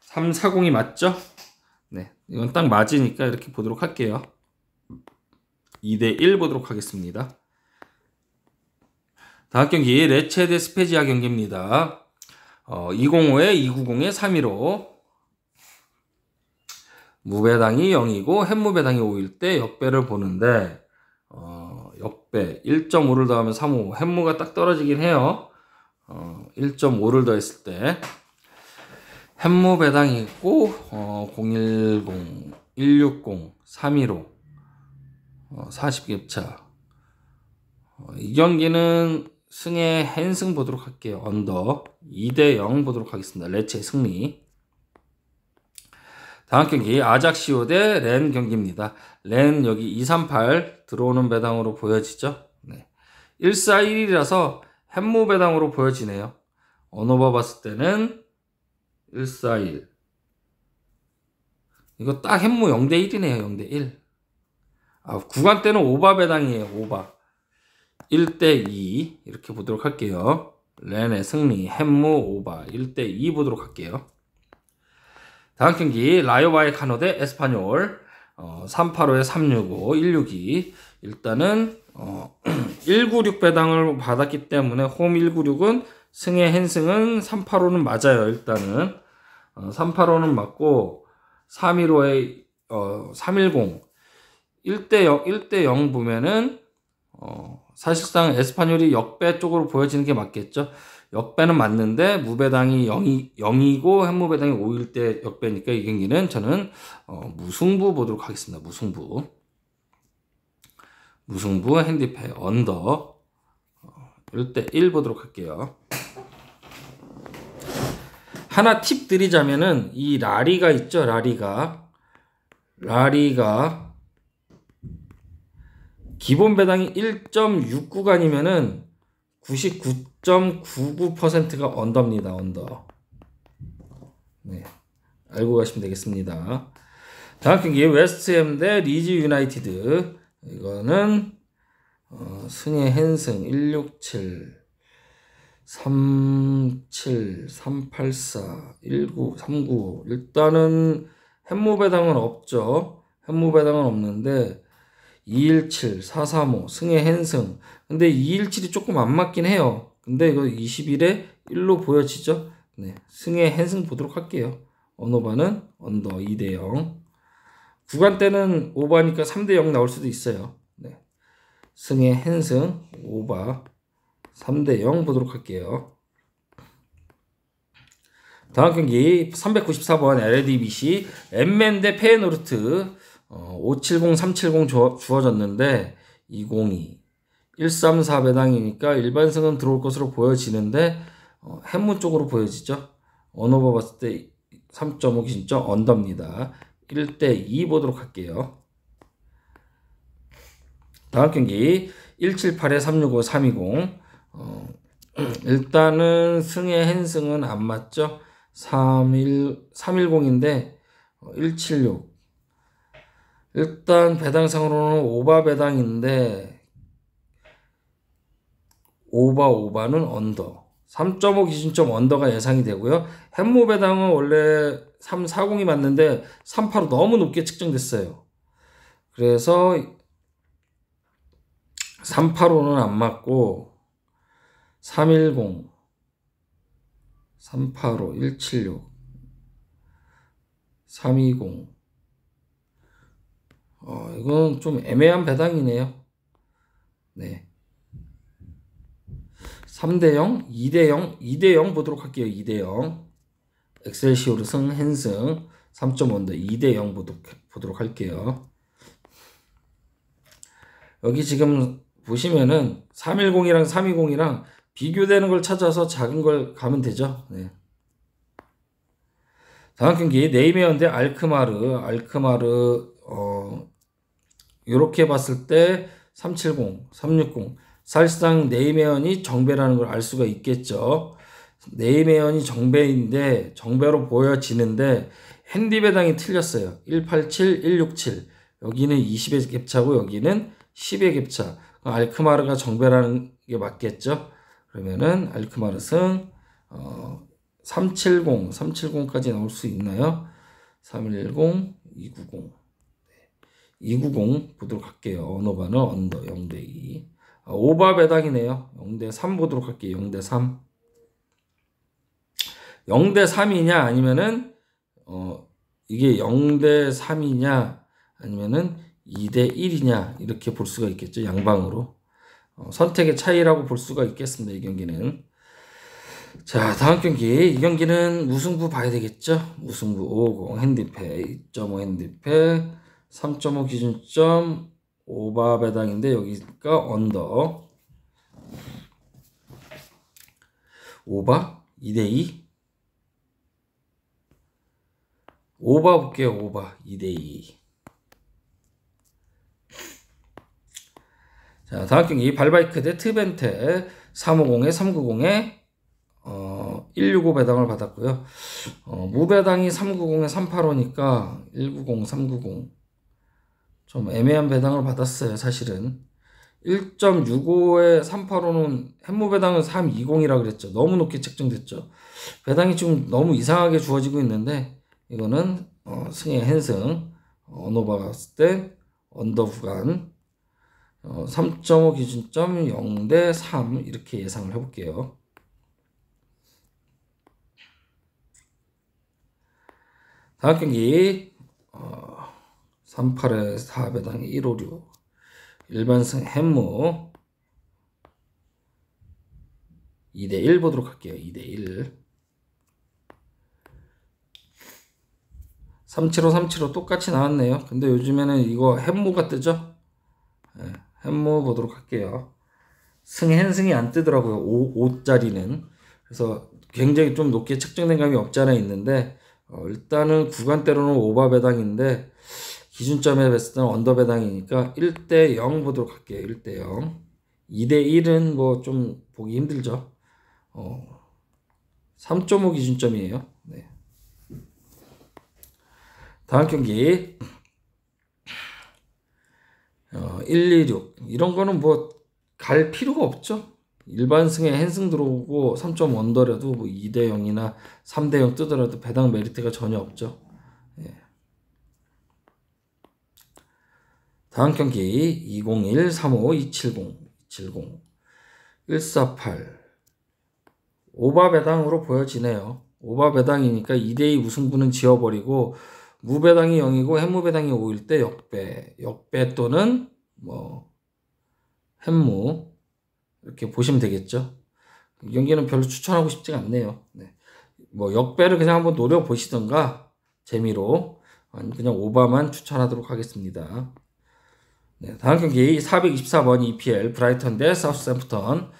340이 맞죠? 네, 이건 딱 맞으니까 이렇게 보도록 할게요. 2대1 보도록 하겠습니다. 다음 경기 레체 대 스페지아 경기입니다. 205에 290에 315 무배당이 0이고 햇무배당이 5일 때 역배를 보는데 역배 1.5를 더하면 35 햇무가 딱 떨어지긴 해요. 1.5를 더했을 때 햇무 배당이 있고 010, 160, 315 40갭차 이 경기는 승에 한승 보도록 할게요. 언더 2대0 보도록 하겠습니다. 레체 승리. 다음 경기 아작시오 대 렌 경기입니다. 렌 여기 238 들어오는 배당으로 보여지죠. 네. 141이라서 햇무 배당으로 보여지네요. 언어바 봤을 때는 141 이거 딱 햇무 0대1이네요. 0대1 구간대는 오바 배당이에요. 오바 1대2 이렇게 보도록 할게요. 렌의 승리 햇무 오바 1대2 보도록 할게요. 다음 경기 라요 바이카노 대 에스파뇰 385에 365, 162. 일단은 196 배당을 받았기 때문에 홈 196은 승의 핸승은 385는 맞아요. 일단은 385는 맞고 315에 310 1대 0 보면은 사실상 에스파뇰이 역배 쪽으로 보여지는 게 맞겠죠. 역배는 맞는데 무배당이 0이고 현무배당이 5일 때 역배니까 이 경기는 저는 무승부 보도록 하겠습니다. 무승부 핸디패 언더 1대 1 보도록 할게요. 하나 팁 드리자면은 이 라리가 있죠. 라리가 기본 배당이 1.6구간이면은 99.99%가 언더입니다. 언더. 네, 알고 가시면 되겠습니다. 다음 경기 웨스트햄 대 리즈 유나이티드. 이거는 승의 핸승 167 37 384 19 39. 일단은 현무 배당은 없죠. 현무 배당은 없는데 217 435 승의 핸승. 근데 217이 조금 안 맞긴 해요. 근데 이거 21에 1로 보여지죠. 네, 승의 핸승 보도록 할게요. 언어바는 언더 2대 0. 구간대는 오바니까 3대 0 나올 수도 있어요. 네, 승의 핸승 오바 3대 0 보도록 할게요. 다음 경기 394번 LADBC 엠맨 대 페예노르트. 570 370 주어졌는데 202 134 배당이니까 일반승은 들어올 것으로 보여지는데 현무 쪽으로 보여지죠. 언어바 봤을 때 3.5 기준점 언더입니다. 1대 2 보도록 할게요. 다음 경기 178에 365 320. 일단은 승의 핸승은 안 맞죠. 310인데 176. 일단 배당상으로는 오바 배당인데 오바는 언더 3.5 기준점 언더가 예상이 되고요. 현무 배당은 원래 340이 맞는데 385 너무 높게 측정됐어요. 그래서 385는 안 맞고 310 385 176 320 이건 좀 애매한 배당이네요. 네. 3대 0, 2대 0, 2대 0 보도록 할게요. 2대 0. 엑셀시오르 승, 핸승, 3.5인데 2대 0 보도록 할게요. 여기 지금 보시면은 310이랑 320이랑 비교되는 걸 찾아서 작은 걸 가면 되죠. 네. 다음 경기 네이메어 대 알크마르 이렇게 봤을 때 370, 360 사실상 네이메언이 정배라는 걸 알 수가 있겠죠. 네이메언이 정배인데 정배로 보여지는데 핸디 배당이 틀렸어요. 187, 167 여기는 20의 갭차고 여기는 10의 갭차. 알크마르가 정배라는 게 맞겠죠. 그러면은 알크마르 승 370까지 나올 수 있나요? 310, 290 290 보도록 할게요. 언어바는 언더 0대 2. 오바 배당이네요. 0대 3 보도록 할게요. 0대 3. 0대 3이냐 아니면은 이게 0대 3이냐 아니면은 2대 1이냐 이렇게 볼 수가 있겠죠. 양방으로. 선택의 차이라고 볼 수가 있겠습니다. 이 경기는. 자, 다음 경기. 이 경기는 무승부 봐야 되겠죠. 무승부 50 핸디패 2.5 핸디패 3.5 기준점 오바 배당인데 여기가 언더 오바 2대2 오바 볼게요. 오바 2대2. 자, 다음 경기 발바이크 대 트벤테 350에 390에 165 배당을 받았고요. 무배당이 390에 385니까 190 390 좀 애매한 배당을 받았어요. 사실은 1.65에 385는 현무 배당은 320이라 그랬죠. 너무 높게 책정됐죠. 배당이 지금 너무 이상하게 주어지고 있는데 이거는 승의 핸승 언오바 갔을 때 언더 구간 3.5 기준점 0대 3 이렇게 예상을 해볼게요. 다음 경기 38에 4배당에 156 일반승 햄무 2대1 보도록 할게요. 2대1 375 375 똑같이 나왔네요. 근데 요즘에는 이거 햄무가 뜨죠. 네, 햄무 보도록 할게요. 헨승이 안 뜨더라고요. 5짜리는. 그래서 굉장히 좀 높게 측정된 감이 없지 않아 있는데 일단은 구간대로는 오바 배당인데 기준점에 봤을 때는 언더 배당이니까 1대 0 보도록 할게요. 1대 0. 2대 1은 뭐 좀 보기 힘들죠. 3.5 기준점이에요. 네. 다음 경기 126 이런 거는 뭐 갈 필요가 없죠. 일반승에 헨승 들어오고 3.5 언더라도 뭐 2대 0이나 3대 0 뜨더라도 배당 메리트가 전혀 없죠. 예. 다음 경기 201 35 270 270 148 오바 배당으로 보여지네요. 오바 배당이니까 2대2 우승부는 지워버리고 무배당이 0이고 햄무배당이 5일 때 역배 또는 뭐 햄무 이렇게 보시면 되겠죠. 이 경기는 별로 추천하고 싶지가 않네요. 네. 뭐 역배를 그냥 한번 노려보시던가 재미로 아니 그냥 오바만 추천하도록 하겠습니다. 네, 다음 경기 424번 EPL 브라이턴 대 사우스햄프턴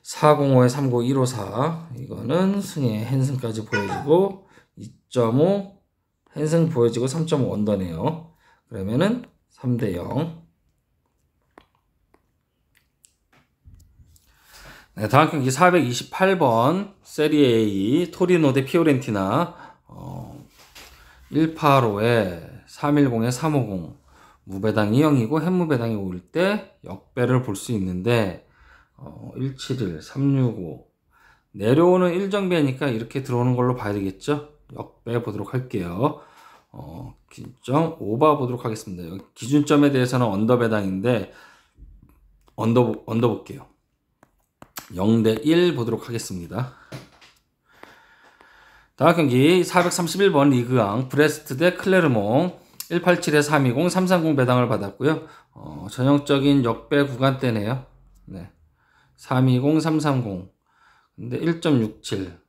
405에 39 154 이거는 승에 헨승까지 보여지고 2.5 헨승 보여지고 3.5 언더네요. 그러면은 3대 0. 네, 다음 경기 428번 세리에 A 토리노 대 피오렌티나 185에 310에 350 무배당이 0이고 햄무배당이 5일 때 역배를 볼 수 있는데 171 365 내려오는 일정배니까 이렇게 들어오는 걸로 봐야 되겠죠. 역배 보도록 할게요. 기준점 오바 보도록 하겠습니다. 여기 기준점에 대해서는 언더 배당인데 언더 볼게요. 0대 1 보도록 하겠습니다. 다음 경기 431번 리그왕 브레스트 대 클레르몽 187에 320 330 배당을 받았고요. 전형적인 역배 구간대네요. 네. 320 330 근데 1.67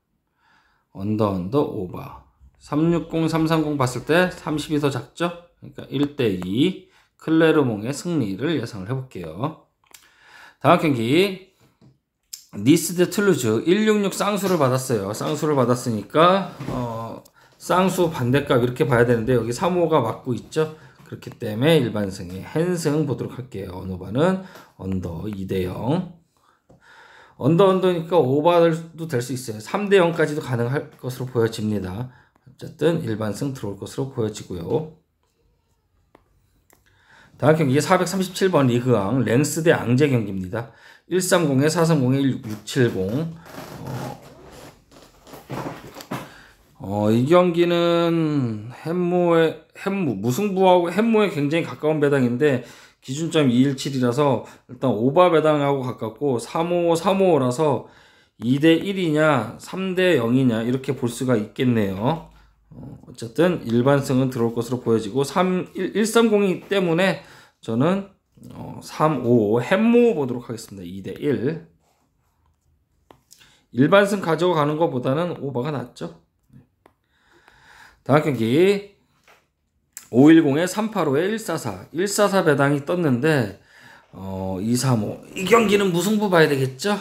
언더 오바 360 330 봤을 때 30이 더 작죠? 그러니까 1대 2 클레르몽의 승리를 예상을 해볼게요. 다음 경기 니스 대 툴루즈 166 쌍수를 받았어요. 쌍수를 받았으니까 쌍수 반대값 이렇게 봐야 되는데 여기 3호가 맞고 있죠. 그렇기 때문에 일반승이 헨승 보도록 할게요. 언오바는 언더 2대 0 언더니까 오바도 될 수 있어요. 3대 0까지도 가능할 것으로 보여집니다. 어쨌든 일반승 들어올 것으로 보여지고요. 다음 경기 437번 리그왕 랭스 대 앙제 경기입니다. 130에 430에 1670 이 경기는 무승부하고 햄무에 굉장히 가까운 배당인데 기준점 217이라서 일단 오바 배당하고 가깝고 3535라서 2대 1이냐 3대 0이냐 이렇게 볼 수가 있겠네요. 어쨌든 일반승은 들어올 것으로 보여지고 130이기 때문에 저는 355 햄무 보도록 하겠습니다. 2대 1 일반승 가져가는 것보다는 오바가 낫죠. 다음 경기 510에 385에 144 144 배당이 떴는데 235 이 경기는 무승부 봐야 되겠죠.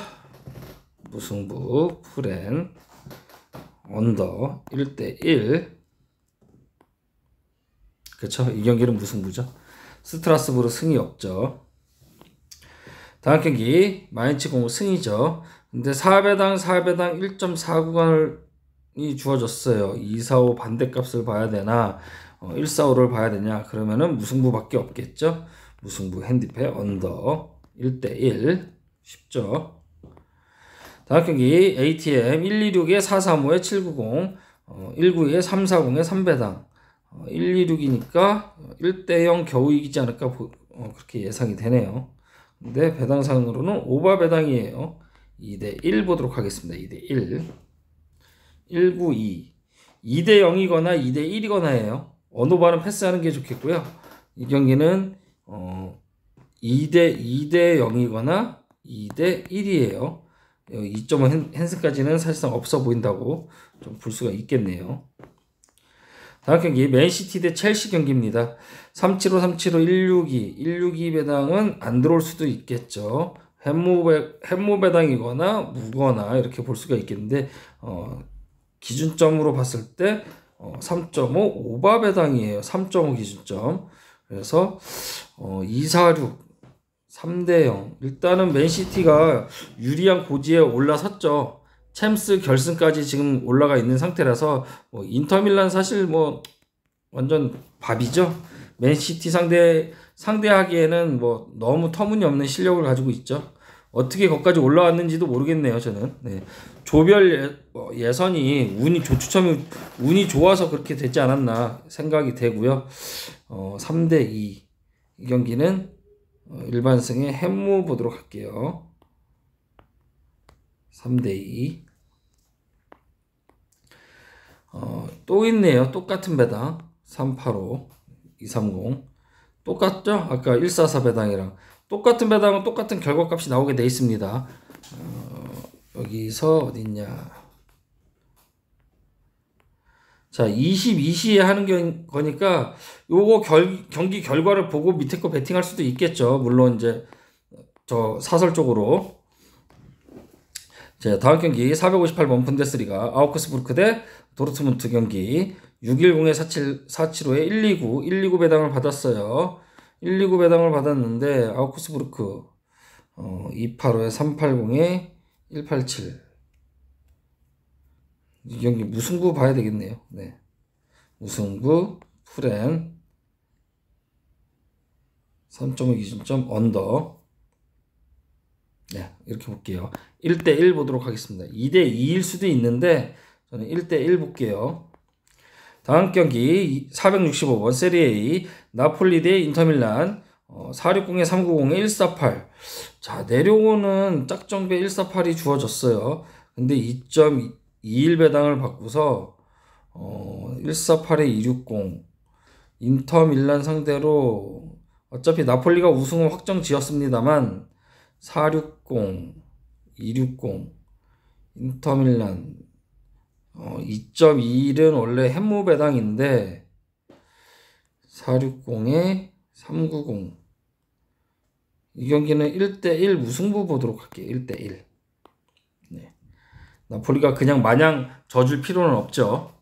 무승부 풀엔 언더 1대 1 그쵸. 이 경기는 무승부죠. 스트라스부르 승이 없죠. 다음 경기 마인츠 공무 승이죠. 근데 4배당 1.4 구간이 주어졌어요. 245 반대값을 봐야 되나 145를 봐야 되냐 그러면은 무승부밖에 없겠죠. 무승부 핸디패 언더 1대 1 쉽죠. 다음 경기 ATM 126에 435에 790 192에 340에 3배당 126이니까 1대0 겨우 이기지 않을까 그렇게 예상이 되네요. 근데 배당상으로는 오바 배당이에요. 2대1 보도록 하겠습니다. 2대1. 192. 2대0이거나 2대1이거나 해요. 어느 오바는 패스하는 게 좋겠고요. 이 경기는 2대0이거나 2대1이에요. 2.5 핸스까지는 사실상 없어 보인다고 좀 볼 수가 있겠네요. 다음 경기 맨시티 대 첼시 경기입니다. 375, 375, 162. 162 배당은 안 들어올 수도 있겠죠. 햄모 배당이거나 무거나 이렇게 볼 수가 있겠는데 기준점으로 봤을 때 3.5 오바 배당이에요. 3.5 기준점. 그래서 246 3대0. 일단은 맨시티가 유리한 고지에 올라섰죠. 챔스 결승까지 지금 올라가 있는 상태라서 인터밀란 사실 완전 밥이죠. 맨시티 상대하기에는 너무 터무니없는 실력을 가지고 있죠. 어떻게 거기까지 올라왔는지도 모르겠네요, 저는. 네. 조별 예선이 조추첨이 운이 좋아서 그렇게 되지 않았나 생각이 되고요. 3대2. 이 경기는 일반승의 햄무 보도록 할게요. 3대2. 또 있네요. 똑같은 배당. 385, 230. 똑같죠? 아까 144 배당이랑. 똑같은 배당은 똑같은 결과값이 나오게 돼 있습니다. 여기서 어딨냐. 자, 22시에 하는 거니까 요거 경기 결과를 보고 밑에 거 베팅할 수도 있겠죠. 물론 이제 저 사설적으로. 자, 다음 경기 458번 분데스리가 아우크스부르크 대 도르트문트 경기 610에 475에 129 129 배당을 받았어요. 129 배당을 받았는데 아우크스부르크 285에 380에 187. 이 경기 무승부 봐야 되겠네요. 네. 무승부 프렌 3.5 기준점 언더. 네, 이렇게 볼게요. 1대1 보도록 하겠습니다. 2대2일 수도 있는데 저는 1대1 볼게요. 다음 경기 465번 세리에 나폴리 대 인터밀란 460에 390에 148. 자, 내려오는 짝정배 148이 주어졌어요. 근데 2.21 배당을 받고서 148에 260 인터밀란 상대로 어차피 나폴리가 우승은 확정 지었습니다만 460 260 인터밀란 2.21은 원래 햄무 배당인데 460에 390. 이 경기는 1대1 무승부 보도록 할게요. 1대1. 네. 나폴리가 그냥 마냥 져줄 필요는 없죠.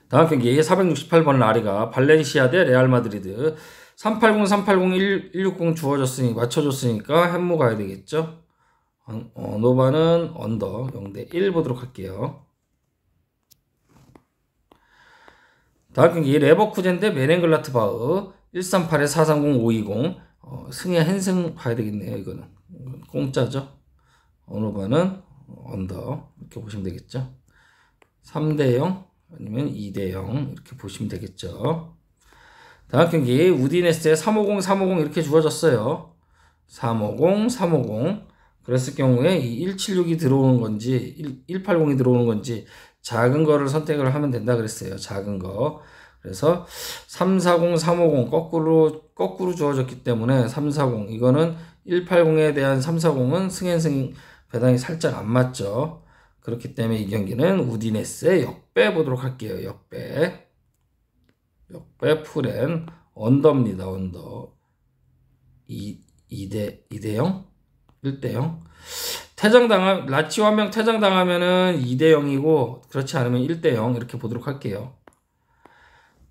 다음 경기 468번 라리가 발렌시아 대 레알 마드리드 380, 380, 160 맞춰줬으니까 햄무 가야 되겠죠. 노바는 언더 0대1 보도록 할게요. 다음 경기 레버쿠젠 대 메넨글라트바흐 138에 430, 520 승의 한승 봐야 되겠네요. 이거는 공짜죠. 노바는 언더 이렇게 보시면 되겠죠. 3대0 아니면 2대0 이렇게 보시면 되겠죠. 다음 경기 우디네스의 350, 350 이렇게 주어졌어요. 350, 350 그랬을 경우에 이 176이 들어오는 건지 180이 들어오는 건지 작은 거를 선택을 하면 된다 그랬어요. 작은 거. 그래서 340, 350 거꾸로 주어졌기 때문에 340 이거는 180에 대한 340은 승앤승 배당이 살짝 안 맞죠. 그렇기 때문에 이 경기는 우디네스의 역배 보도록 할게요. 역배 프렌 언더입니다. 언더 2대0 1대0 라치오 한 명 퇴장당하면은 2대0이고 그렇지 않으면 1대0 이렇게 보도록 할게요.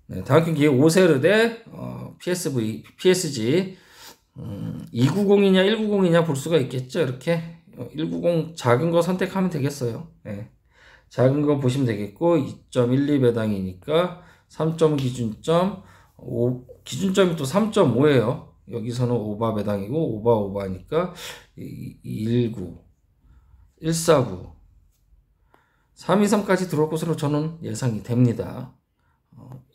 네, 다음 경기 오세르 대 PSG 290이냐 190이냐 볼 수가 있겠죠. 이렇게 190 작은 거 선택하면 되겠어요. 네. 작은 거 보시면 되겠고 2.12 배당이니까 3점 기준점 기준점이 또 3.5예요. 여기서는 오바 배당이고 오바니까 219 149 323까지 들어올 것으로 저는 예상이 됩니다.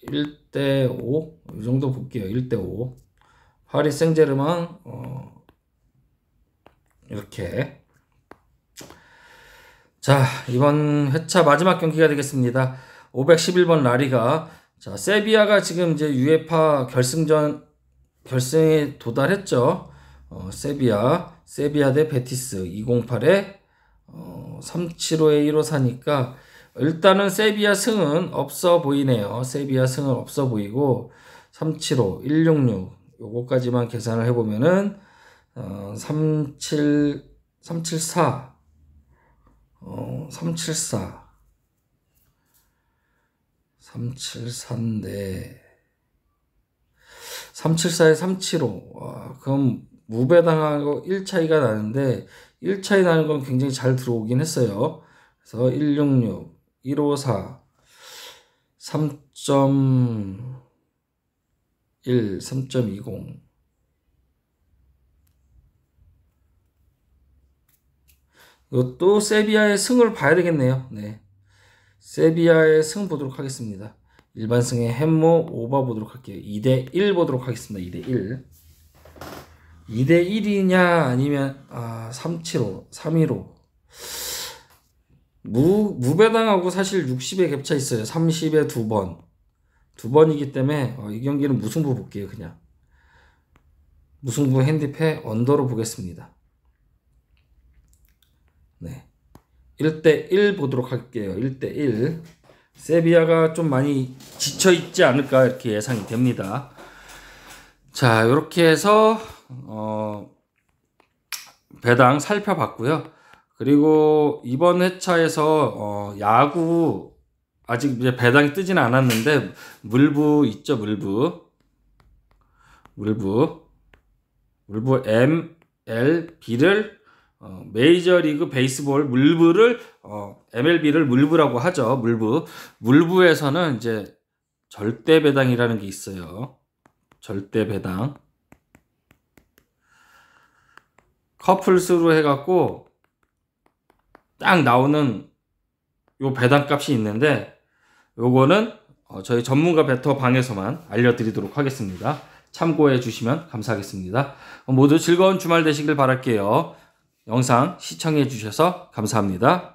1대5 이 정도 볼게요. 1대5 파리 생제르맹 이렇게. 자, 이번 회차 마지막 경기가 되겠습니다. 511번 라리가. 자, 세비야가 지금 이제 UEFA 결승에 도달했죠. 세비야 대 베티스 208에 375에 154니까 일단은 세비야 승은 없어 보이네요. 세비야 승은 없어 보이고 375, 166 요거까지만 계산을 해보면은 374 374인데 374에 375 그럼 무배당하고 1 차이가 나는데 1 차이 나는 건 굉장히 잘 들어오긴 했어요. 그래서 166, 154, 3.1, 3.20 이것도 세비야의 승을 봐야 되겠네요. 네, 세비야의 승 보도록 하겠습니다. 일반 승의 햄모 오버 보도록 할게요. 2대1 보도록 하겠습니다. 2대1 2대1이냐 아니면 375, 315 무배당하고 사실 60에 격차 있어요. 30에 2번이기 때문에 이 경기는 무승부 볼게요. 그냥 무승부 핸디패 언더로 보겠습니다. 네, 1대1 보도록 할게요. 1대1 세비야가 좀 많이 지쳐있지 않을까 이렇게 예상이 됩니다. 자, 이렇게 해서 배당 살펴봤고요. 그리고 이번 회차에서 야구 아직 이제 배당이 뜨지는 않았는데 물부 있죠. 물부 MLB를 메이저리그 베이스볼 물부를 MLB를 물부라고 하죠. 물부에서는 이제 절대 배당이라는 게 있어요. 절대 배당 커플수로 해갖고 딱 나오는 요 배당 값이 있는데 요거는 저희 전문가 베터 방에서만 알려드리도록 하겠습니다. 참고해 주시면 감사하겠습니다. 모두 즐거운 주말 되시길 바랄게요. 영상 시청해 주셔서 감사합니다.